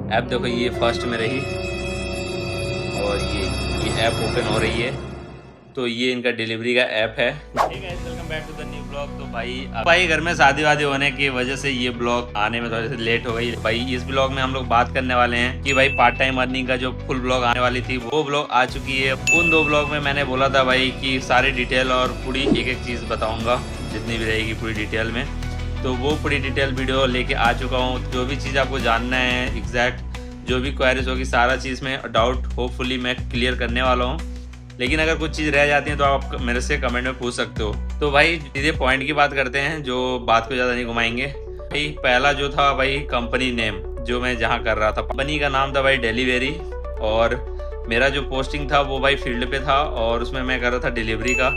App देखो ये first में रही और ये ऐप ओपन हो रही है। तो ये इनका डिलीवरी का ऐप है। ठीक है, welcome back to the new blog. तो भाई घर में शादी वादी होने की वजह से ये ब्लॉग आने में थोड़ी सी लेट हो गई। भाई इस ब्लॉग में हम लोग बात करने वाले हैं कि भाई पार्ट टाइम अर्निंग का जो फुल ब्लॉग आने वाली थी वो ब्लॉग आ चुकी है। उन 2 ब्लॉग में मैंने बोला था भाई कि सारी डिटेल और पूरी एक एक चीज़ बताऊंगा जितनी भी रहेगी पूरी डिटेल में। तो वो पूरी डिटेल वीडियो लेके आ चुका हूँ। जो भी चीज़ आपको जानना है एग्जैक्ट जो भी क्वेरीज होगी सारा चीज़ में डाउट होपफुली मैं क्लियर करने वाला हूँ। लेकिन अगर कुछ चीज़ रह जाती है तो आप मेरे से कमेंट में पूछ सकते हो। तो भाई सीधे पॉइंट की बात करते हैं, जो बात को ज़्यादा नहीं घुमाएंगे। भाई पहला जो था भाई कंपनी नेम जो मैं जहाँ कर रहा था, कंपनी का नाम था भाई डिलीवरी। और मेरा जो पोस्टिंग था वो भाई फील्ड पे था और उसमें मैं कर रहा था डिलीवरी का।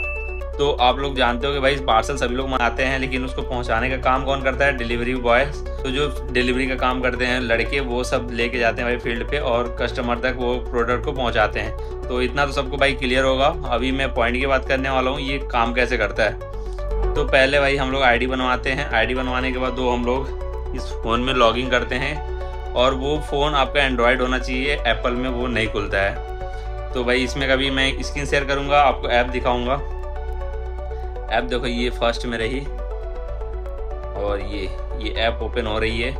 तो आप लोग जानते हो कि भाई पार्सल सभी लोग मंगाते हैं लेकिन उसको पहुंचाने का काम कौन करता है? Delivery boy. तो जो डिलीवरी का काम करते हैं लड़के वो सब लेके जाते हैं भाई फील्ड पे और कस्टमर तक वो प्रोडक्ट को पहुंचाते हैं। तो इतना तो सबको भाई क्लियर होगा। अभी मैं पॉइंट की बात करने वाला हूँ ये काम कैसे करता है। तो पहले भाई हम लोग आईडी बनवाते हैं। आईडी बनवाने के बाद हम लोग इस फ़ोन में लॉगिन करते हैं और वो फ़ोन आपका एंड्रॉयड होना चाहिए, एप्पल में वो नहीं खुलता है। तो भाई इसमें कभी मैं स्क्रीन शेयर करूँगा, आपको ऐप दिखाऊँगा। ऐप देखो ये फर्स्ट में रही और ये ऐप ओपन हो रही है।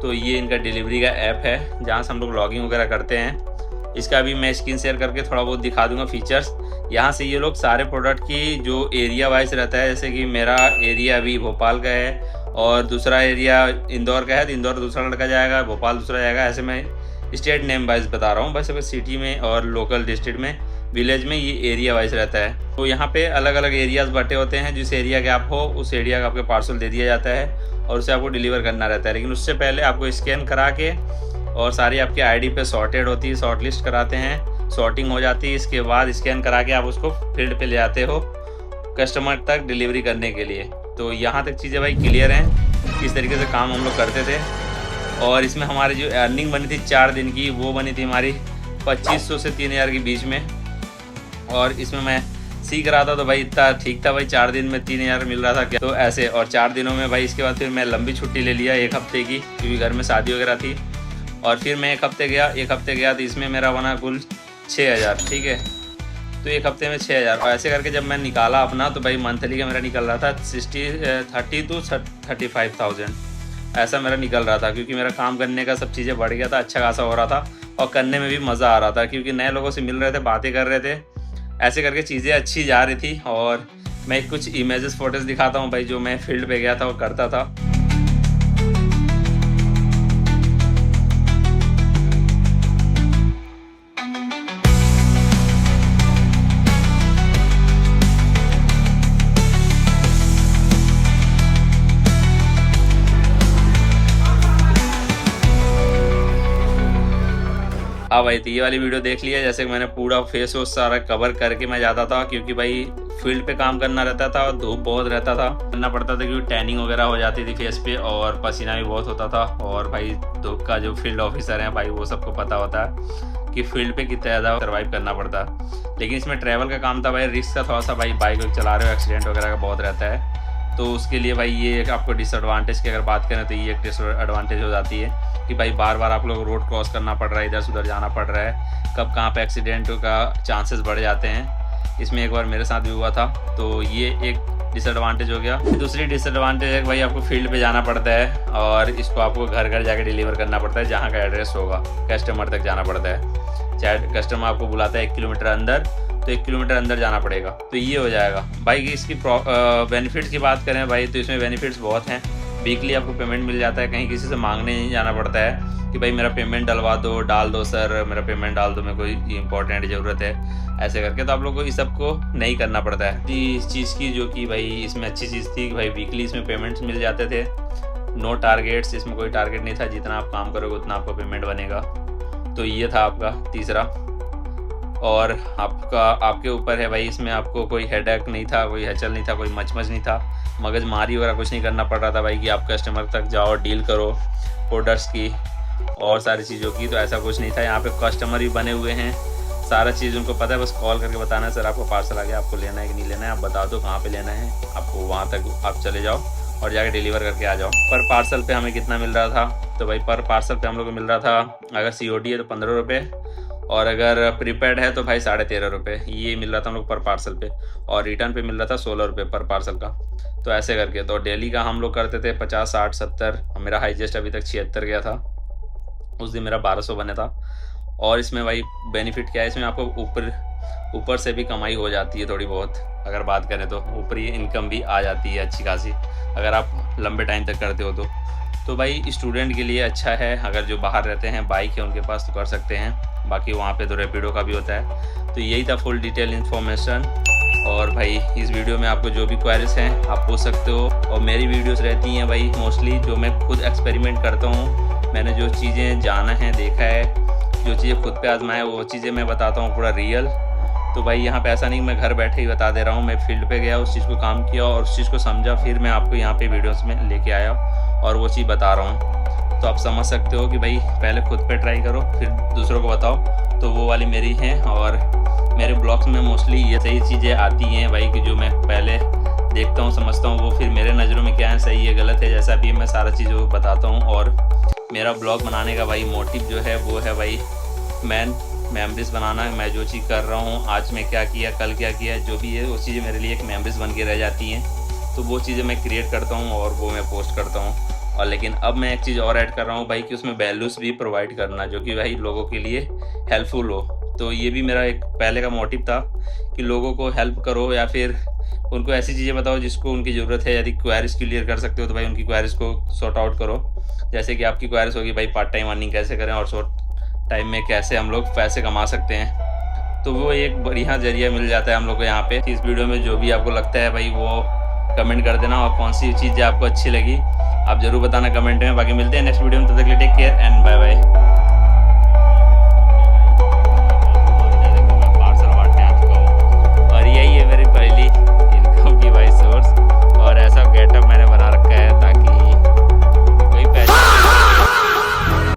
तो ये इनका डिलीवरी का ऐप है जहाँ से हम लोग लॉगिंग वगैरह करते हैं। इसका भी मैं स्क्रीन शेयर करके थोड़ा बहुत दिखा दूंगा फीचर्स। यहाँ से ये लोग सारे प्रोडक्ट की जो एरिया वाइज रहता है, जैसे कि मेरा एरिया अभी भोपाल का है और दूसरा एरिया इंदौर का है, तो इंदौर दूसरा लड़का जाएगा, भोपाल दूसरा जाएगा। ऐसे मैं स्टेट नेम वाइज बता रहा हूँ। बस अगर सिटी में और लोकल डिस्ट्रिक्ट में विलेज में ये एरिया वाइज रहता है। तो यहाँ पे अलग अलग एरियाज बटे होते हैं। जिस एरिया के आप हो उस एरिया का आपके पार्सल दे दिया जाता है और उसे आपको डिलीवर करना रहता है। लेकिन उससे पहले आपको स्कैन करा के और सारी आपकी आईडी पे सॉर्टेड होती है, शॉर्ट लिस्ट कराते हैं, सॉर्टिंग हो जाती है। इसके बाद स्कैन करा के आप उसको फील्ड पे ले आते हो कस्टमर तक डिलीवरी करने के लिए। तो यहाँ तक चीज़ें भाई क्लियर हैं किस तरीके से काम हम लोग करते थे। और इसमें हमारी जो अर्निंग बनी थी 4 दिन की वो बनी थी हमारी 2500 से 3000 के बीच में। और इसमें मैं सीख रहा था तो भाई इतना ठीक था भाई, 4 दिन में 3000 मिल रहा था क्या। तो ऐसे और 4 दिनों में भाई इसके बाद फिर मैं लंबी छुट्टी ले लिया 1 हफ्ते की, क्योंकि घर में शादी वगैरह थी। और फिर मैं 1 हफ्ते गया तो इसमें मेरा बना कुल 6000। ठीक है, तो 1 हफ्ते में 6000। और ऐसे करके जब मैं निकाला अपना तो भाई मंथली का मेरा निकल रहा था 30 to 35,000 ऐसा मेरा निकल रहा था। क्योंकि मेरा काम करने का सब चीज़ें बढ़ गया था, अच्छा खासा हो रहा था और करने में भी मज़ा आ रहा था क्योंकि नए लोगों से मिल रहे थे, बातें कर रहे थे। ऐसे करके चीज़ें अच्छी जा रही थी। और मैं कुछ इमेजेस फोटोज़ दिखाता हूँ भाई जो मैं फील्ड पे गया था और करता था। हाँ भाई, तो ये वाली वीडियो देख लिया। जैसे कि मैंने पूरा फेस वोस सारा कवर करके मैं जाता था क्योंकि भाई फील्ड पे काम करना रहता था और धूप बहुत रहता था, करना पड़ता था क्योंकि टैनिंग वगैरह हो जाती थी फेस पे और पसीना भी बहुत होता था। और भाई धूप का जो फील्ड ऑफिसर हैं भाई वो सबको पता होता है कि फील्ड पे कितना ज़्यादा सर्वाइव करना पड़ता है। लेकिन इसमें ट्रैवल का काम था भाई, रिस्क का थोड़ा सा भाई, बाइक चला रहे हो एक्सीडेंट वगैरह का बहुत रहता है। तो उसके लिए भाई ये आपको डिसएडवांटेज की अगर बात करें तो ये एक डिसएडवांटेज हो जाती है कि भाई बार बार आप लोग रोड क्रॉस करना पड़ रहा है, इधर से उधर जाना पड़ रहा है, कब कहाँ पे एक्सीडेंट का चांसेस बढ़ जाते हैं। इसमें एक बार मेरे साथ भी हुआ था, तो ये एक डिसएडवांटेज हो गया। दूसरी डिसएडवांटेज है कि भाई आपको फील्ड पे जाना पड़ता है और इसको आपको घर घर जाके डिलीवर करना पड़ता है, जहाँ का एड्रेस होगा कस्टमर तक जाना पड़ता है। चाहे कस्टमर आपको बुलाता है 1 किलोमीटर अंदर तो 1 किलोमीटर अंदर जाना पड़ेगा। तो ये हो जाएगा भाई। इसकी बेनिफिट्स की बात करें भाई तो इसमें बेनिफिट्स बहुत हैं। वीकली आपको पेमेंट मिल जाता है, कहीं किसी से मांगने नहीं जाना पड़ता है कि भाई मेरा पेमेंट डाल दो सर, मेरा पेमेंट डाल दो, मेरे को इंपॉर्टेंट ज़रूरत है, ऐसे करके। तो आप लोग को इस सब को नहीं करना पड़ता है। इस चीज़ की जो कि भाई इसमें अच्छी चीज़ थी कि भाई वीकली इसमें पेमेंट्स मिल जाते थे। नो टारगेट्स, इसमें कोई टारगेट नहीं था, जितना आप काम करोगे उतना आपको पेमेंट बनेगा। तो ये था आपका तीसरा। और आपके ऊपर है भाई, इसमें आपको कोई हेडेक नहीं था, कोई हचल नहीं था, कोई मचमच नहीं था, मगजमारी वगैरह कुछ नहीं करना पड़ रहा था भाई कि आप कस्टमर तक जाओ, डील करो प्रोडक्ट्स की और सारी चीज़ों की। तो ऐसा कुछ नहीं था। यहाँ पे कस्टमर भी बने हुए हैं, सारा चीज़ उनको पता है, बस कॉल करके बताना है सर आपको पार्सल आ गया, आपको लेना है कि नहीं लेना है, आप बता दो कहाँ पे लेना है, आपको वहाँ तक आप चले जाओ और जाके डिलीवर करके आ जाओ। पर पार्सल पे हमें कितना मिल रहा था, तो भाई पर पार्सल पे हम लोग को मिल रहा था, अगर COD है तो 15 रुपये, और अगर प्रीपेड है तो भाई 13.5 रुपये, ये मिल रहा था हम लोग पर पार्सल पे। और रिटर्न पे मिल रहा था 16 रुपये पर पार्सल का। तो ऐसे करके तो डेली का हम लोग करते थे 50, 60, 70, मेरा हाईएस्ट अभी तक 76 गया था। उस दिन मेरा 1200 बने था। और इसमें भाई बेनिफिट क्या है, इसमें आपको ऊपर से भी कमाई हो जाती है थोड़ी बहुत, अगर बात करें तो ऊपरी इनकम भी आ जाती है अच्छी खासी, अगर आप लंबे टाइम तक करते हो तो भाई स्टूडेंट के लिए अच्छा है। अगर जो बाहर रहते हैं, बाइक है उनके पास, तो कर सकते हैं। बाकी वहाँ पे तो रैपिडो का भी होता है। तो यही था फुल डिटेल इन्फॉर्मेशन। और भाई इस वीडियो में आपको जो भी क्वेरीज हैं आप पूछ सकते हो। और मेरी वीडियोस रहती हैं भाई मोस्टली जो मैं खुद एक्सपेरिमेंट करता हूँ, मैंने जो चीज़ें जाना है, देखा है, जो चीज़ें खुद पे आजमाया, वो चीज़ें मैं बताता हूँ पूरा रियल। तो भाई यहाँ पे ऐसा नहीं मैं घर बैठे ही बता दे रहा हूँ, मैं फील्ड पे गया, उस चीज़ को काम किया और उस चीज़ को समझा, फिर मैं आपको यहाँ पे वीडियोस में लेके आया और वो चीज़ बता रहा हूँ। तो आप समझ सकते हो कि भाई पहले खुद पे ट्राई करो, फिर दूसरों को बताओ। तो वो वाली मेरी हैं। और मेरे ब्लॉग्स में मोस्टली ये सही चीज़ें आती हैं भाई, कि जो मैं पहले देखता हूँ, समझता हूँ, वो फिर मेरे नज़रों में क्या है, सही है, गलत है, जैसा भी मैं सारा चीज़ों को बताता हूँ। और मेरा ब्लॉग बनाने का भाई मोटिव जो है वो है भाई मेमोरीज बनाना। मैं जो चीज़ कर रहा हूँ, आज मैं क्या किया, कल क्या किया, जो भी है वो चीज़ें मेरे लिए एक मेमोरीज बन के रह जाती हैं। तो वो चीज़ें मैं क्रिएट करता हूँ और वो मैं पोस्ट करता हूँ। और लेकिन अब मैं एक चीज़ और ऐड कर रहा हूँ भाई, कि उसमें वैल्यूज़ भी प्रोवाइड करना, जो कि भाई लोगों के लिए हेल्पफुल हो। तो ये भी मेरा एक पहले का मोटिव था कि लोगों को हेल्प करो, या फिर उनको ऐसी चीज़ें बताओ जिसको उनकी ज़रूरत है। यदि क्वेरीज क्लियर कर सकते हो तो भाई उनकी क्वेरीज को सॉर्ट आउट करो। जैसे कि आपकी क्वेरीज होगी भाई पार्ट टाइम अर्निंग कैसे करें और शॉर्ट टाइम में कैसे हम लोग पैसे कमा सकते हैं। तो वो एक बढ़िया जरिया मिल जाता है हम लोग को यहाँ पे। इस वीडियो में जो भी आपको लगता है भाई वो कमेंट कर देना, और कौन सी चीज़ें आपको अच्छी लगी आप ज़रूर बताना कमेंट में। बाकी मिलते हैं नेक्स्ट वीडियो में, तब तक के लिए टेक केयर एंड बाय।